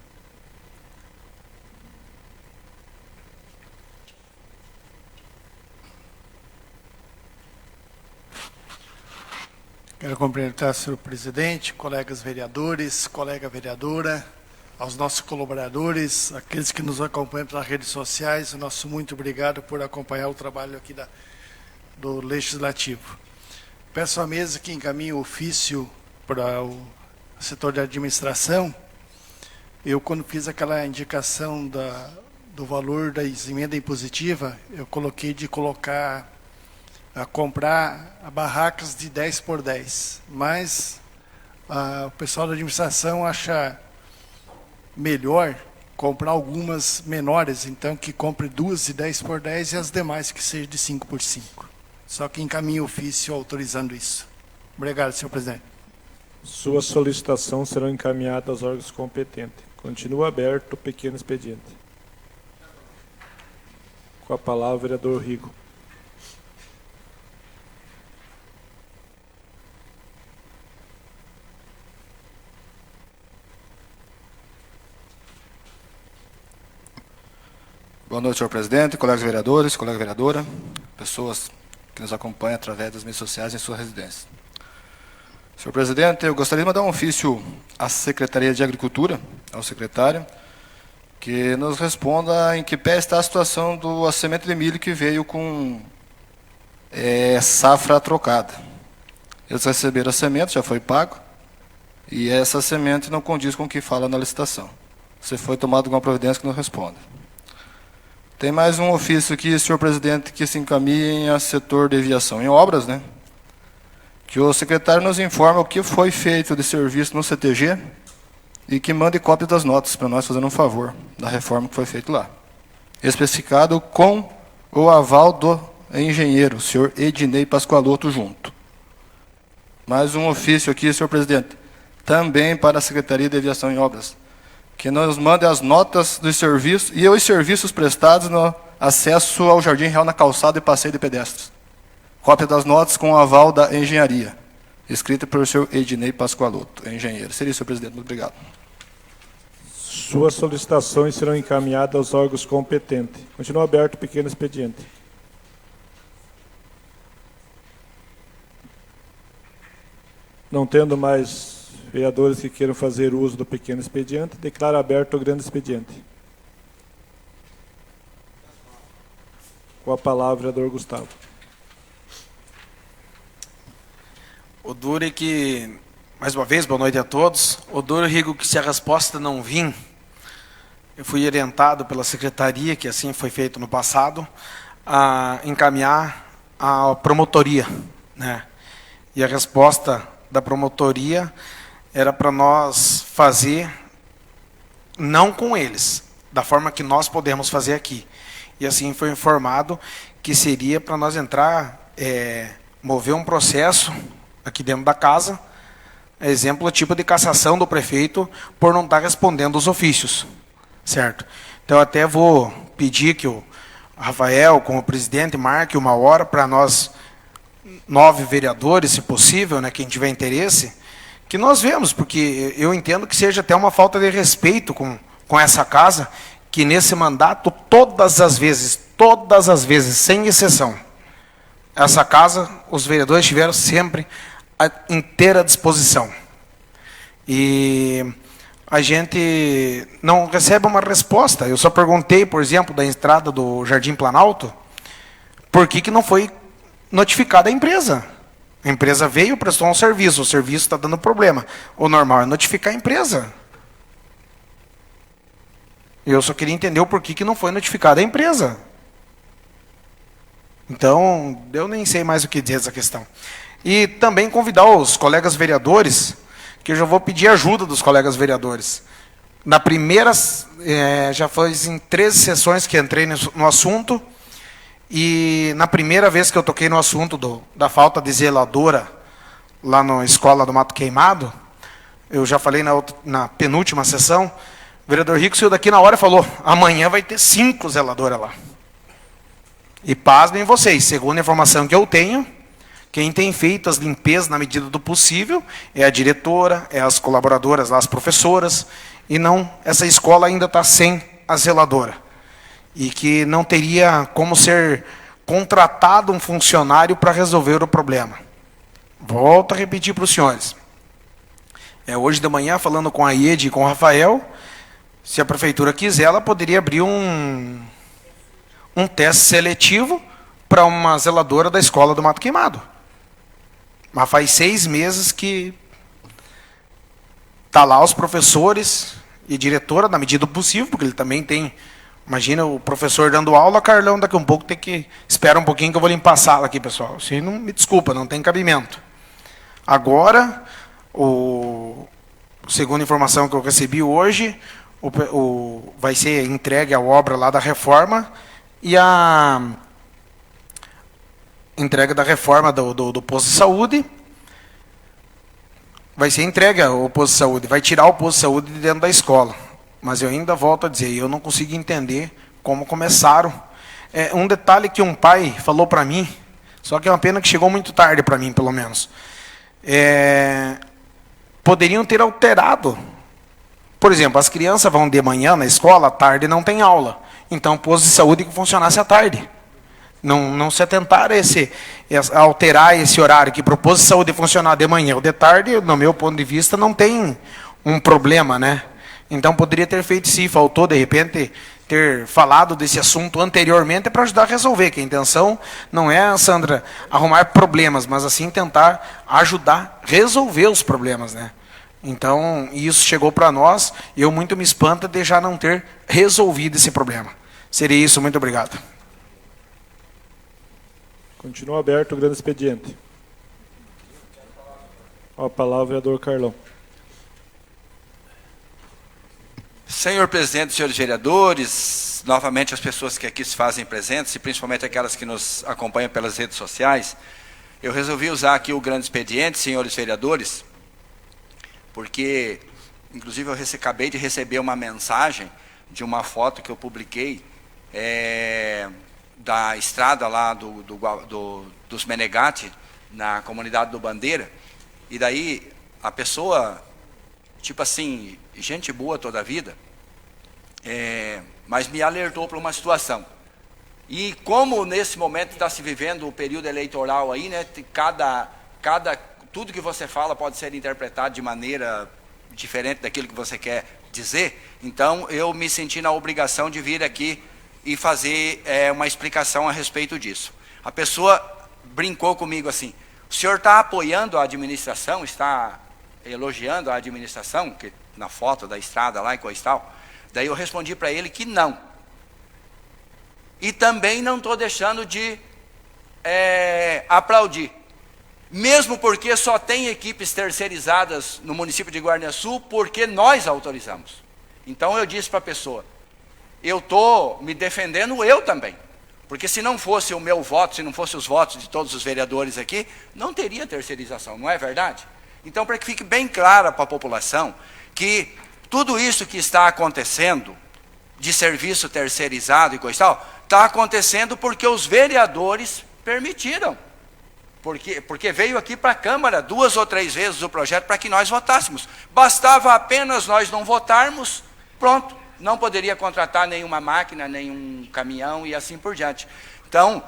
Quero cumprimentar o senhor presidente, colegas vereadores, colega vereadora, aos nossos colaboradores, aqueles que nos acompanham pelas redes sociais, o nosso muito obrigado por acompanhar o trabalho aqui do Legislativo. Peço à mesa que encaminhe o ofício para o setor de administração. Eu, quando fiz aquela indicação do valor da emenda impositiva, eu coloquei de comprar barracas de 10 por 10, mas o pessoal da administração acha melhor comprar algumas menores, então que compre 2 de 10 por 10 e as demais que sejam de 5 por 5. Só que encaminhe o ofício autorizando isso. Obrigado, senhor presidente. Sua solicitação será encaminhada aos órgãos competentes. Continua aberto o pequeno expediente. Com a palavra, o vereador Rigo. Boa noite, senhor presidente, colegas vereadores, colega vereadora, pessoas que nos acompanham através das mídias sociais em sua residência. Senhor presidente, eu gostaria de mandar um ofício à Secretaria de Agricultura, ao secretário, que nos responda em que pé está a situação do semente de milho que veio com safra trocada. Eles receberam a semente, já foi pago, e essa semente não condiz com o que fala na licitação. Se foi tomada alguma providência, que nos responda. Tem mais um ofício aqui, senhor presidente, que se encaminha ao setor de aviação em obras, né? Que o secretário nos informa o que foi feito de serviço no CTG e que mande cópia das notas para nós, fazendo um favor da reforma que foi feita lá. especificado com o aval do engenheiro, senhor Ednei Pascoaloto, junto. Mais um ofício aqui, senhor presidente, também para a Secretaria de Aviação e Obras, que nos mande as notas dos serviços e os serviços prestados no acesso ao Jardim Real na calçada e passeio de pedestres. Cópia das notas com o aval da engenharia, escrita pelo senhor Ednei Pascoaloto, engenheiro. Seria, senhor presidente. Muito obrigado. Suas solicitações serão encaminhadas aos órgãos competentes. Continua aberto o pequeno expediente. Não tendo mais vereadores que queiram fazer uso do pequeno expediente, declaro aberto o grande expediente. Com a palavra, vereador Gustavo. O duro é que, mais uma vez, boa noite a todos. O duro, Rigo, que se a resposta não vir, eu fui orientado pela secretaria, que assim foi feito no passado, a encaminhar a promotoria, né? E a resposta da promotoria era para nós fazer, não com eles, da forma que nós podemos fazer aqui. E assim foi informado que seria para nós entrar, mover um processo aqui dentro da casa, exemplo, tipo de cassação do prefeito por não estar respondendo os ofícios, certo? Então eu até vou pedir que o Rafael, como presidente, marque uma hora para nós, 9 vereadores, se possível, né, quem tiver interesse, que nós vemos, porque eu entendo que seja até uma falta de respeito com essa casa, que nesse mandato, todas as vezes, sem exceção, essa casa, os vereadores tiveram sempre a inteira disposição. E a gente não recebe uma resposta. Eu só perguntei, por exemplo, da entrada do Jardim Planalto, por que não foi notificada a empresa. A empresa veio, prestou um serviço, o serviço está dando problema. O normal é notificar a empresa. Eu só queria entender o porquê que não foi notificada a empresa. Então, eu nem sei mais o que dizer dessa questão. E também convidar os colegas vereadores, que eu já vou pedir ajuda dos colegas vereadores. Na primeira, já foi em 13 sessões que entrei no assunto, e na primeira vez que eu toquei no assunto da falta de zeladora lá na Escola do Mato Queimado, eu já falei na penúltima sessão, o vereador Rico saiu daqui na hora e falou, amanhã vai ter 5 zeladoras lá. E pasmem vocês, segundo a informação que eu tenho, quem tem feito as limpezas na medida do possível é a diretora, é as colaboradoras, as professoras, e não, essa escola ainda está sem a zeladora. E que não teria como ser contratado um funcionário para resolver o problema. Volto a repetir para os senhores. Hoje de manhã, falando com a IED e com o Rafael, se a prefeitura quiser, ela poderia abrir um teste seletivo para uma zeladora da Escola do Mato Queimado. Mas faz 6 meses que está lá os professores e diretora, na medida do possível, porque ele também tem... Imagina o professor dando aula, Carlão, daqui a um pouco tem que... Espera um pouquinho que eu vou limpar a sala aqui, pessoal. Você não me desculpa, não tem cabimento. Agora, segundo a informação que eu recebi hoje, vai ser entregue a obra lá da reforma e a entrega da reforma do posto de saúde. Vai ser entregue ao posto de saúde, vai tirar o posto de saúde de dentro da escola. Mas eu ainda volto a dizer, eu não consigo entender como começaram. Um detalhe que um pai falou para mim, só que é uma pena que chegou muito tarde para mim, pelo menos. Poderiam ter alterado. Por exemplo, as crianças vão de manhã na escola, à tarde não tem aula. Então, o posto de saúde que funcionasse à tarde. Não se atentaram a alterar esse horário, que para o posto de saúde funcionar de manhã ou de tarde, no meu ponto de vista, não tem um problema, né? Então, poderia ter feito sim, faltou, de repente, ter falado desse assunto anteriormente para ajudar a resolver, que a intenção não é, Sandra, arrumar problemas, mas assim tentar ajudar a resolver os problemas, né? Então, isso chegou para nós, e eu muito me espanta de já não ter resolvido esse problema. Seria isso, muito obrigado. Continua aberto o grande expediente. A palavra, vereador Carlão. Senhor presidente, senhores vereadores, novamente as pessoas que aqui se fazem presentes, e principalmente aquelas que nos acompanham pelas redes sociais, eu resolvi usar aqui o grande expediente, senhores vereadores, porque, inclusive, eu acabei de receber uma mensagem de uma foto que eu publiquei da estrada lá dos Menegatti, na comunidade do Bandeira, e daí a pessoa, tipo assim, gente boa toda a vida, mas me alertou para uma situação. E como nesse momento está se vivendo o período eleitoral aí, né, tudo que você fala pode ser interpretado de maneira diferente daquilo que você quer dizer, então eu me senti na obrigação de vir aqui e fazer uma explicação a respeito disso. A pessoa brincou comigo assim: o senhor está apoiando a administração, está elogiando a administração, que na foto da estrada lá e coisa e tal? Daí eu respondi para ele que não. E também não estou deixando de aplaudir. Mesmo porque só tem equipes terceirizadas no município de Guaraniaçu, porque nós autorizamos. Então eu disse para a pessoa, eu estou me defendendo eu também. Porque se não fosse o meu voto, se não fosse os votos de todos os vereadores aqui, não teria terceirização, não é verdade? Então, para que fique bem claro para a população que tudo isso que está acontecendo, de serviço terceirizado e coisa e tal, está acontecendo porque os vereadores permitiram. Porque veio aqui para a Câmara 2 ou 3 vezes o projeto para que nós votássemos. Bastava apenas nós não votarmos, pronto. Não poderia contratar nenhuma máquina, nenhum caminhão e assim por diante. Então,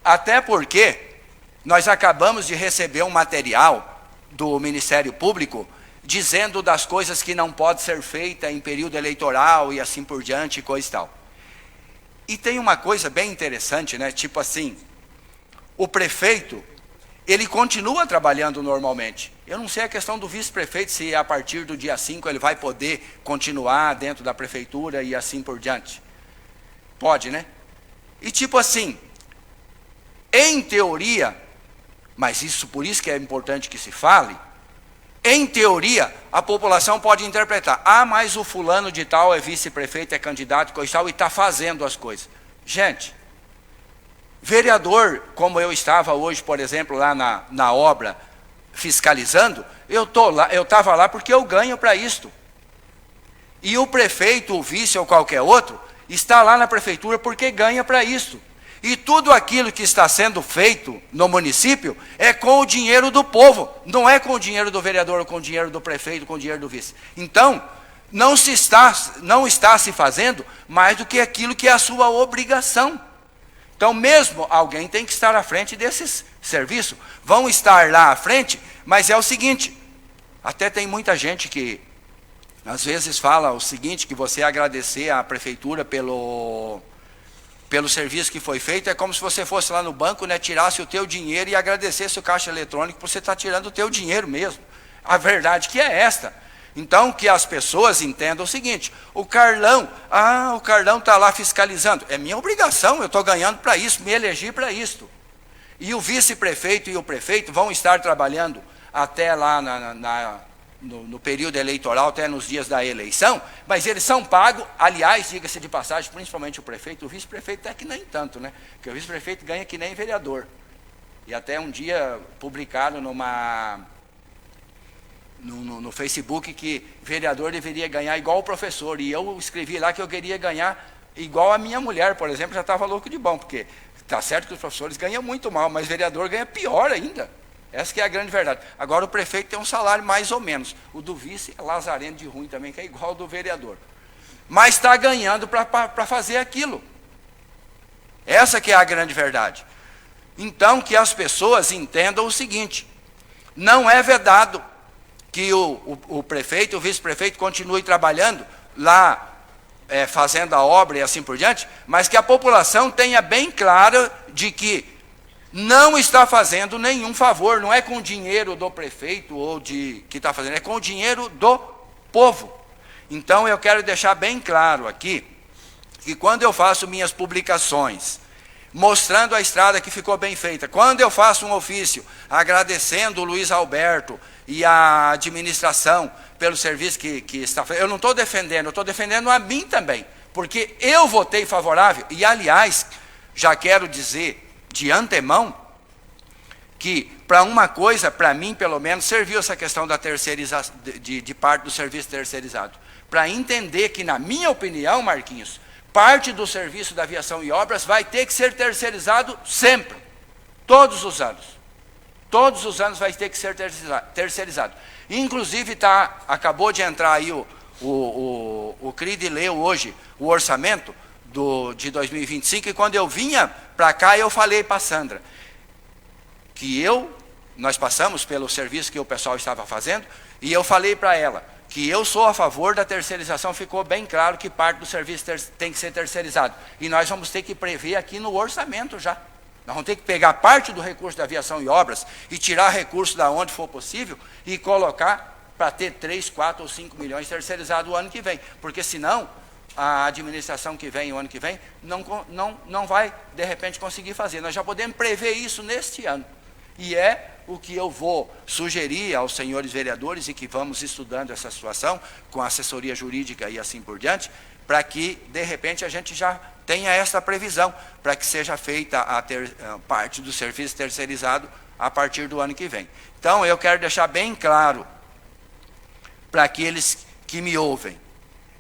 até porque nós acabamos de receber um material do Ministério Público dizendo das coisas que não pode ser feita em período eleitoral e assim por diante, e coisa e tal. E tem uma coisa bem interessante, né? Tipo assim, o prefeito, ele continua trabalhando normalmente. Eu não sei a questão do vice-prefeito, se a partir do dia 5 ele vai poder continuar dentro da prefeitura e assim por diante. Pode, né? E tipo assim, em teoria, mas isso por isso que é importante que se fale, em teoria, a população pode interpretar, mas o fulano de tal é vice-prefeito, é candidato, coisa e tal, e está fazendo as coisas. Gente, vereador, como eu estava hoje, por exemplo, lá na obra, fiscalizando, eu estava lá porque eu ganho para isto. E o prefeito, o vice ou qualquer outro, está lá na prefeitura porque ganha para isto. E tudo aquilo que está sendo feito no município é com o dinheiro do povo, não é com o dinheiro do vereador, ou com o dinheiro do prefeito, com o dinheiro do vice. Então, não está se fazendo mais do que aquilo que é a sua obrigação. Então, mesmo alguém tem que estar à frente desses serviços. Vão estar lá à frente, mas é o seguinte, até tem muita gente que às vezes fala o seguinte, que você agradecer à prefeitura pelo serviço que foi feito, é como se você fosse lá no banco, né, tirasse o teu dinheiro e agradecesse o caixa eletrônico por você estar tirando o teu dinheiro mesmo. A verdade que é esta. Então, que as pessoas entendam o seguinte, o Carlão está lá fiscalizando. É minha obrigação, eu estou ganhando para isso, me elegi para isto. E o vice-prefeito e o prefeito vão estar trabalhando até lá no período eleitoral, até nos dias da eleição, mas eles são pagos, aliás, diga-se de passagem, principalmente o prefeito, o vice-prefeito é que nem tanto, né? Porque o vice-prefeito ganha que nem vereador. E até um dia publicaram no Facebook que vereador deveria ganhar igual o professor, e eu escrevi lá que eu queria ganhar igual a minha mulher, por exemplo, já estava louco de bom, porque está certo que os professores ganham muito mal, mas vereador ganha pior ainda. Essa que é a grande verdade. Agora o prefeito tem um salário mais ou menos. O do vice é lazarento de ruim também, que é igual ao do vereador. Mas está ganhando para fazer aquilo. Essa que é a grande verdade. Então que as pessoas entendam o seguinte, não é vedado que o prefeito, o vice-prefeito continue trabalhando lá, fazendo a obra e assim por diante, mas que a população tenha bem clara de que não está fazendo nenhum favor, não é com o dinheiro do prefeito ou que está fazendo, é com o dinheiro do povo. Então eu quero deixar bem claro aqui, que quando eu faço minhas publicações, mostrando a estrada que ficou bem feita, quando eu faço um ofício agradecendo o Luiz Alberto e a administração pelo serviço que está fazendo. Eu não estou defendendo, eu estou defendendo a mim também, porque eu votei favorável. E, aliás, já quero dizer de antemão que, para uma coisa, para mim, pelo menos, serviu essa questão da terceirização, de parte do serviço terceirizado. Para entender que, na minha opinião, Marquinhos, parte do serviço da aviação e obras vai ter que ser terceirizado sempre, todos os anos. Todos os anos vai ter que ser terceirizado. Inclusive, acabou de entrar aí o CRID leu hoje o orçamento de 2025, e quando eu vinha para cá, eu falei para a Sandra que nós passamos pelo serviço que o pessoal estava fazendo, e eu falei para ela que eu sou a favor da terceirização. Ficou bem claro que parte do serviço tem que ser terceirizado. E nós vamos ter que prever aqui no orçamento já. Nós vamos ter que pegar parte do recurso da aviação e obras e tirar recurso da onde for possível e colocar para ter 3, 4 ou 5 milhões terceirizados o ano que vem. Porque senão a administração que vem, o ano que vem, não vai, de repente, conseguir fazer. Nós já podemos prever isso neste ano. E é o que eu vou sugerir aos senhores vereadores, e que vamos estudando essa situação com a assessoria jurídica e assim por diante, para que, de repente, a gente já tenha essa previsão, para que seja feita a parte do serviço terceirizado a partir do ano que vem. Então, eu quero deixar bem claro para aqueles que me ouvem.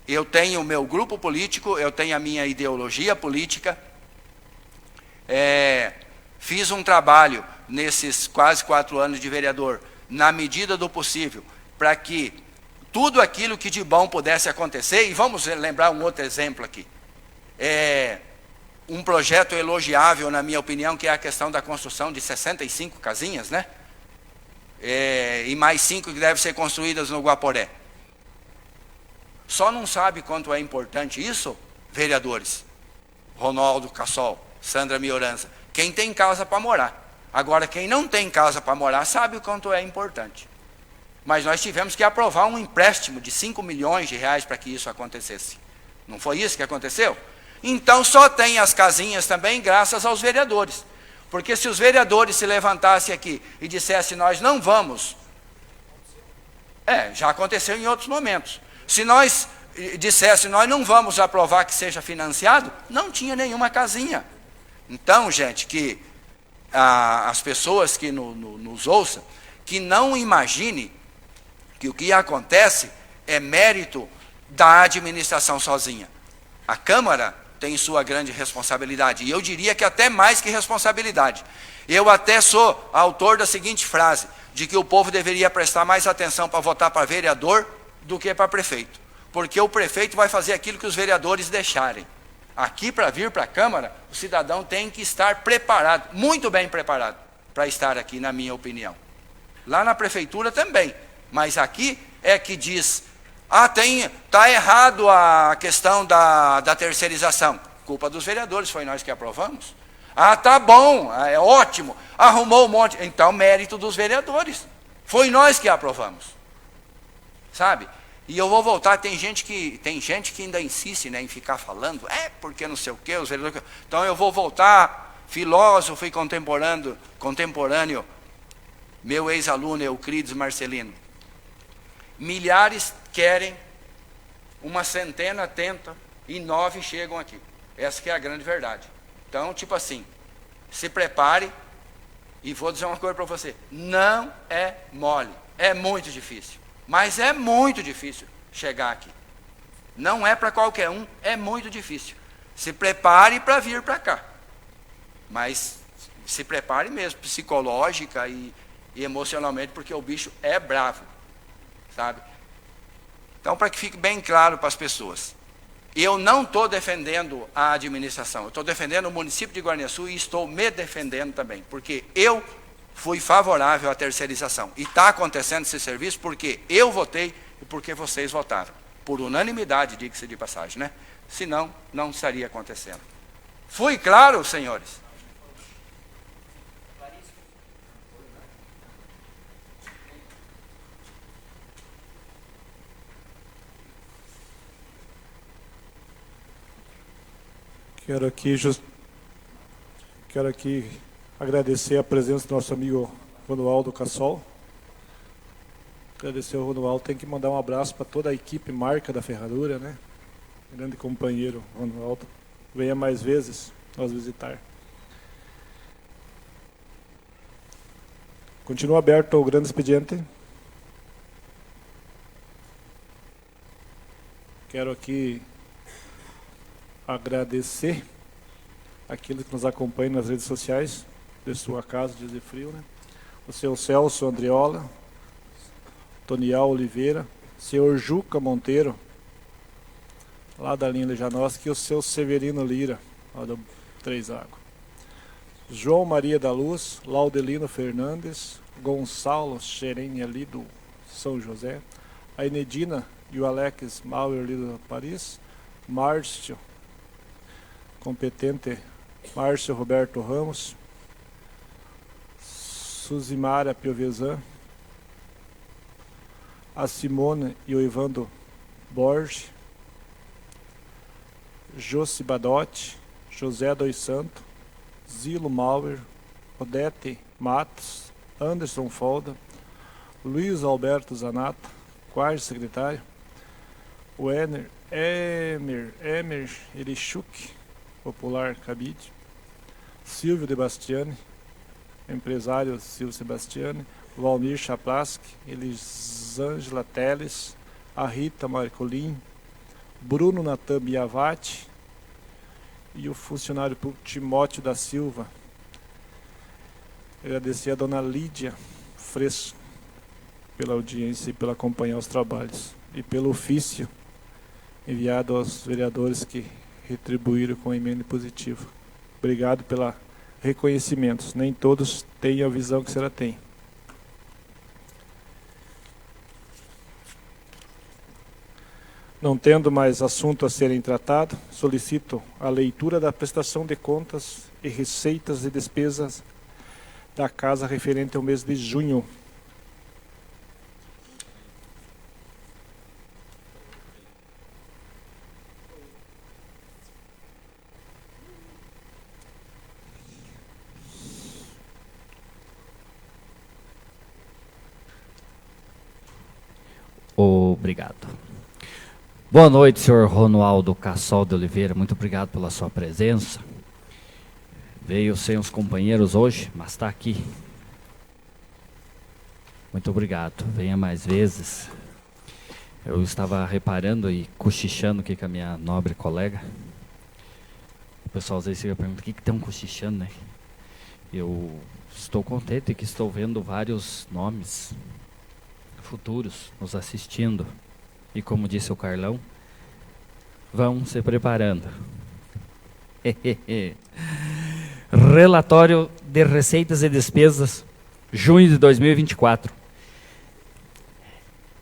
Eu tenho o meu grupo político, eu tenho a minha ideologia política, fiz um trabalho nesses quase 4 anos de vereador, na medida do possível, para que tudo aquilo que de bom pudesse acontecer. E vamos lembrar um outro exemplo aqui. Um projeto elogiável, na minha opinião, que é a questão da construção de 65 casinhas, né? E mais 5 que devem ser construídas no Guaporé. Só não sabe quanto é importante isso, vereadores, Ronaldo Cassol, Sandra Mioranza, quem tem casa para morar. Agora, quem não tem casa para morar sabe o quanto é importante. Mas nós tivemos que aprovar um empréstimo de 5 milhões de reais para que isso acontecesse. Não foi isso que aconteceu? Então, só tem as casinhas também graças aos vereadores. Porque se os vereadores se levantassem aqui e dissessem, nós não vamos... já aconteceu em outros momentos. Se nós dissessem, nós não vamos aprovar que seja financiado, não tinha nenhuma casinha. Então, gente, que as pessoas que nos ouçam, que não imagine que o que acontece é mérito da administração sozinha. A Câmara tem sua grande responsabilidade, e eu diria que até mais que responsabilidade. Eu até sou autor da seguinte frase, de que o povo deveria prestar mais atenção para votar para vereador do que para prefeito. Porque o prefeito vai fazer aquilo que os vereadores deixarem. Aqui, para vir para a Câmara, o cidadão tem que estar preparado, muito bem preparado, para estar aqui, na minha opinião. Lá na prefeitura também, mas aqui é que diz, está errado a questão da terceirização. Culpa dos vereadores, foi nós que aprovamos. Tá bom, é ótimo, arrumou um monte. Então, mérito dos vereadores. Foi nós que aprovamos. Sabe? E eu vou voltar, tem gente que ainda insiste, né, em ficar falando, porque não sei o quê, os vereadores... Então eu vou voltar, filósofo e contemporâneo, meu ex-aluno Euclides Marcelino. Milhares querem, uma centena tenta, e 9 chegam aqui. Essa que é a grande verdade. Então, tipo assim, se prepare, e vou dizer uma coisa para você, não é mole, é muito difícil. Mas é muito difícil chegar aqui. Não é para qualquer um, é muito difícil. Se prepare para vir para cá. Mas se prepare mesmo, psicológica e emocionalmente, porque o bicho é bravo. Sabe? Então, para que fique bem claro para as pessoas, eu não estou defendendo a administração, eu estou defendendo o município de Guaraniaçu e estou me defendendo também, porque eu fui favorável à terceirização. E está acontecendo esse serviço porque eu votei e porque vocês votaram. Por unanimidade, diga-se de passagem, né? Senão, não estaria acontecendo. Fui claro, senhores? Quero aqui agradecer a presença do nosso amigo Ronaldo Cassol, Agradecer ao Romualdo, tem que mandar um abraço para toda a equipe marca da Ferradura, né? Grande companheiro, Romualdo. Venha mais vezes nos visitar. Continua aberto o grande expediente. Quero aqui agradecer aqueles que nos acompanham nas redes sociais de sua casa de Frio, né? O seu Celso Andriola, Tonial Oliveira, senhor Juca Monteiro, lá da linha Lejanoski, e o seu Severino Lira, lá do Três Águas. João Maria da Luz, Laudelino Fernandes, Gonçalo Xerém ali do São José, a Enedina e o Alex Mauer ali do Paris, Márcio, competente Márcio Roberto Ramos, Suzimara Piovesan, a Simone e o Evandro Borges, Josi Badotti, José Dos Santos, Zilo Mauer, Odete Matos, Anderson Folda, Luiz Alberto Zanata, quarto secretário, o Emer Erichuk, popular Cabide, Silvio De Bastiani, empresário Silvio Sebastiani, Valmir Chaplaski, Elisângela Teles, a Rita Marcolin, Bruno Natan Biavati e o funcionário público Timóteo da Silva. Agradecer a dona Lídia Fresco pela audiência e pela acompanhar os trabalhos e pelo ofício enviado aos vereadores que retribuíram com a emenda positiva. Obrigado pela reconhecimentos. Nem todos têm a visão que a senhora tem. Não tendo mais assunto a serem tratado, solicito a leitura da prestação de contas e receitas e despesas da casa referente ao mês de junho. Obrigado. Boa noite, senhor Romualdo Cassol de Oliveira. Muito obrigado pela sua presença. Veio sem os companheiros hoje, mas está aqui. Muito obrigado. Venha mais vezes. Eu estava reparando e cochichando aqui com a minha nobre colega. O pessoal às vezes fica perguntando o que estão cochichando, né? Eu estou contente que estou vendo vários nomes futuros nos assistindo. E como disse o Carlão, vão se preparando. Relatório de receitas e despesas, junho de 2024.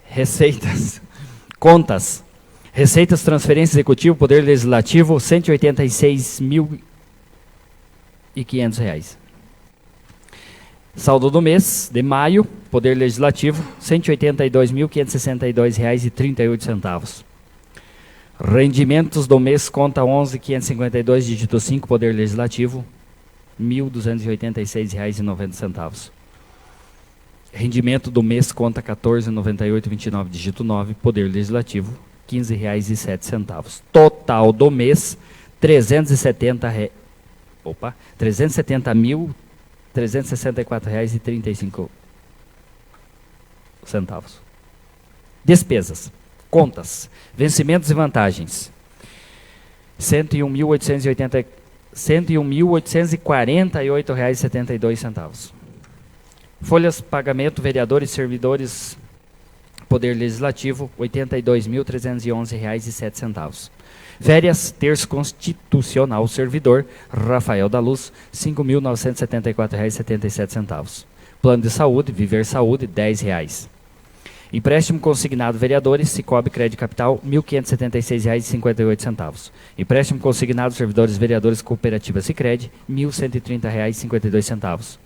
Receitas, contas. Receitas, transferência executiva, Poder Legislativo, R$ 186.500. Saldo do mês, de maio, Poder Legislativo, R$ 182.562,38. Rendimentos do mês, conta 11.552, dígito 5, Poder Legislativo, R$ 1.286,90. Rendimento do mês, conta 14.9829, dígito 9, Poder Legislativo, R$ 15,07. Total do mês, R$ 364,35. Despesas. Contas. Vencimentos e vantagens. R$ 101.848,72. Folhas, pagamento, vereadores, servidores, Poder Legislativo, R$ 82.311,07. Férias, terço constitucional, servidor, Rafael da Luz, R$ 5.974,77. Plano de saúde, Viver Saúde, R$ 10. Empréstimo consignado, vereadores, Cicobi Crédito Capital, R$ 1.576,58. Empréstimo consignado, servidores, vereadores, Cooperativa Sicredi, R$ 1.130,52.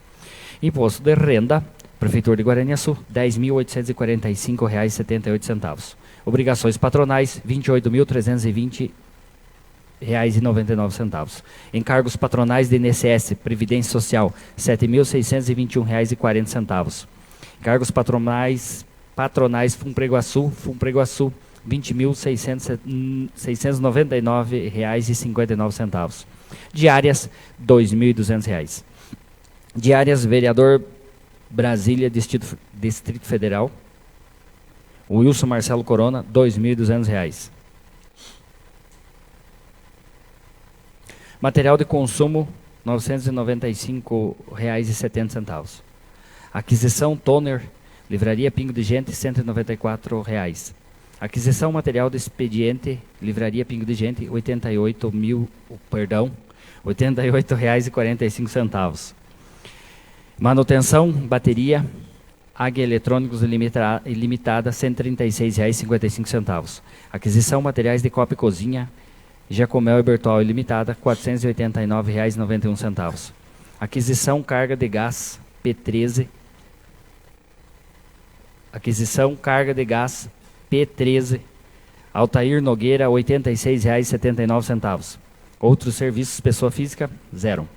Imposto de renda, Prefeitura de Guaraniaçu, R$ 10.845,78. Obrigações patronais, R$ 28.320,99. Encargos patronais de INSS, Previdência Social, R$ 7.621,40. Encargos patronais patronais Fumpreguaçu, R$ 20.699,59. Diárias, R$ 2.200. Diárias, vereador Brasília, Distrito Federal, Wilson Marcelo Corona, R$ 2.200. Material de consumo, R$ 995,70. Aquisição Toner, Livraria Pingo de Gente, R$ 194,00. Aquisição material de expediente, Livraria Pingo de Gente, R$ 88,45. Manutenção, bateria, Águia Eletrônicos Limitada, R$ 136,55. Aquisição, materiais de copa e cozinha, Jacomel e Bertual Limitada, R$ 489,91. Aquisição, carga de gás, P13. Aquisição, carga de gás, P13. Altair Nogueira, R$ 86,79. Outros serviços, pessoa física, 0.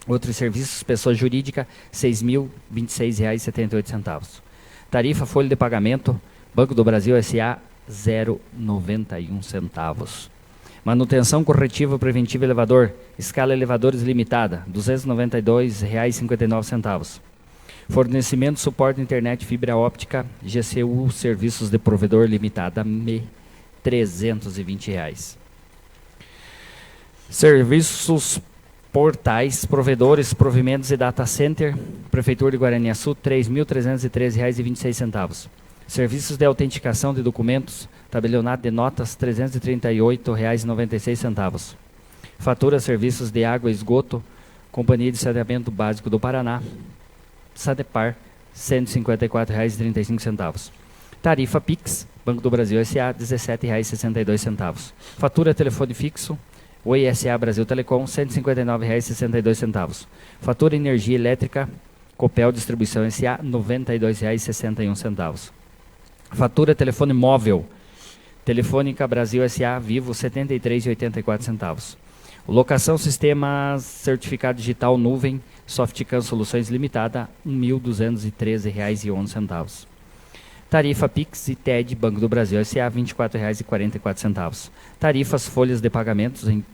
Outros serviços, pessoa jurídica, R$ 6.026,78. Tarifa, folha de pagamento, Banco do Brasil S.A., 0,91. Manutenção corretiva preventiva elevador, Escala Elevadores Limitada, R$ 292,59. Fornecimento suporte internet fibra óptica, GCU Serviços de Provedor Limitada, R$ 320. Serviços portais, provedores, provimentos e data center, Prefeitura de Guaraniaçu, R$ 3.313,26. Serviços de autenticação de documentos, tabelionato de notas, R$ 338,96. Fatura serviços de água e esgoto, Companhia de Saneamento Básico do Paraná, Sadepar, R$ 154,35. Tarifa Pix, Banco do Brasil S.A., R$ 17,62. Fatura telefone fixo, Oi S.A. Brasil Telecom, R$ 159,62. Fatura energia elétrica, Copel Distribuição S.A., R$ 92,61. Fatura telefone móvel, Telefônica Brasil S.A. Vivo, R$ 73,84. Locação Sistemas Certificado Digital Nuvem, Softcan Soluções Limitada, R$ 1.213,11. Tarifa Pix e TED Banco do Brasil S.A. R$ 24,44. Tarifas folhas de pagamentos em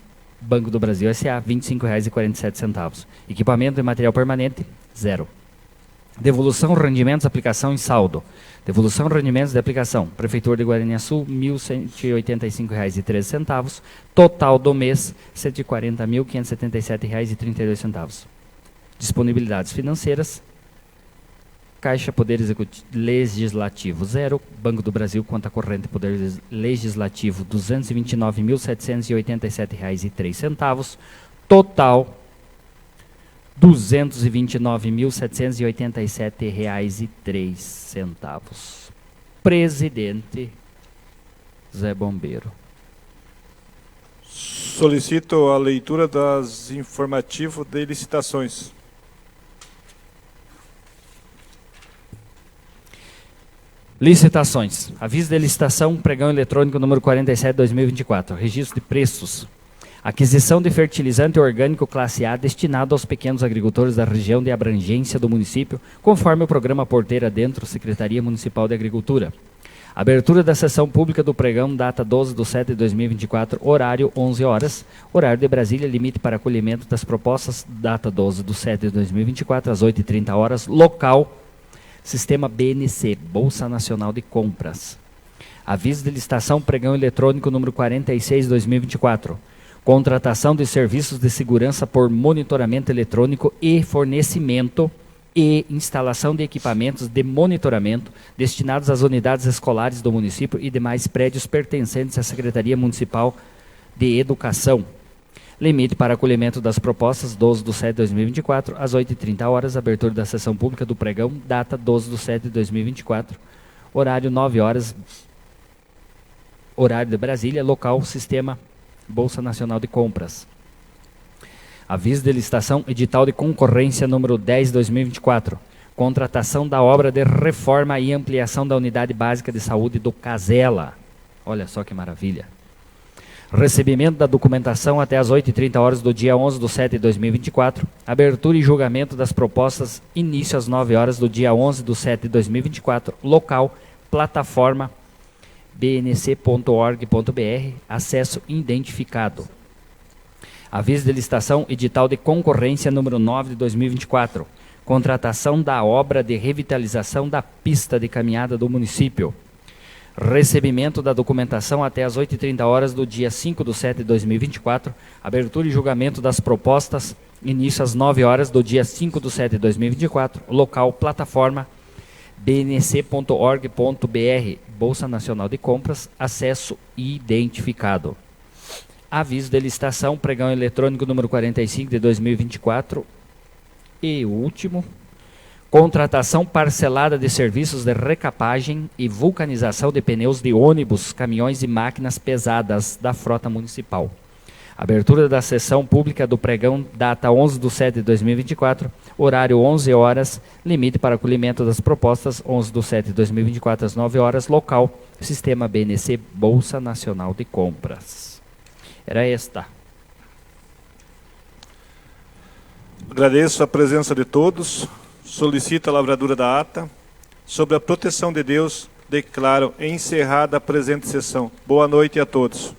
Banco do Brasil S.A. R$ 25,47. Equipamento e material permanente, 0. Devolução, rendimentos, aplicação em saldo. Devolução, rendimentos de aplicação. Prefeitura de Guaraniaçu, R$ 1.185,13. Total do mês, R$ 140.577,32. Disponibilidades financeiras. Caixa Poder Legislativo, 0. Banco do Brasil, conta corrente Poder Legislativo, R$ 229.787,03. Total, R$ 229.787,03. Presidente Zé Bombeiro. Solicito a leitura das informativos de licitações. Licitações. Aviso de licitação, pregão eletrônico número 47/2024. Registro de preços. Aquisição de fertilizante orgânico classe A destinado aos pequenos agricultores da região de abrangência do município, conforme o programa Porteira Dentro, Secretaria Municipal de Agricultura. Abertura da sessão pública do pregão, data 12/7/2024, horário 11 horas. Horário de Brasília, limite para acolhimento das propostas, data 12/7/2024, às 8h30 horas. Local, Sistema BNC, Bolsa Nacional de Compras. Aviso de licitação, pregão eletrônico número 46/2024. Contratação de serviços de segurança por monitoramento eletrônico e fornecimento e instalação de equipamentos de monitoramento destinados às unidades escolares do município e demais prédios pertencentes à Secretaria Municipal de Educação. Limite para acolhimento das propostas, 12/7/2024, às 8h30 horas. Abertura da sessão pública do pregão, data 12/7/2024, horário 9 horas. Horário de Brasília, local, Sistema Bolsa Nacional de Compras. Aviso de licitação, edital de concorrência número 10/2024. Contratação da obra de reforma e ampliação da Unidade Básica de Saúde do Casela. Olha só que maravilha. Recebimento da documentação até às 8h30 horas do dia 11/7/2024. Abertura e julgamento das propostas, início às 9 horas do dia 11/7/2024. Local, plataforma bnc.org.br, acesso identificado. Aviso de licitação, edital de concorrência número 9 de 2024. Contratação da obra de revitalização da pista de caminhada do município. Recebimento da documentação até às 8h30 do dia 5/7 de 2024. Abertura e julgamento das propostas. Início às 9h do dia 5/7 de 2024. Local, plataforma bnc.org.br, Bolsa Nacional de Compras, acesso identificado. Aviso de licitação, pregão eletrônico número 45 de 2024. E último, contratação parcelada de serviços de recapagem e vulcanização de pneus de ônibus, caminhões e máquinas pesadas da frota municipal. Abertura da sessão pública do pregão, data 11/7 de 2024, horário 11h, limite para acolhimento das propostas 11/7 de 2024 às 9h, local, sistema BNC, Bolsa Nacional de Compras. Era esta. Agradeço a presença de todos. Solicito a lavradura da ata. Sob a proteção de Deus, declaro encerrada a presente sessão. Boa noite a todos.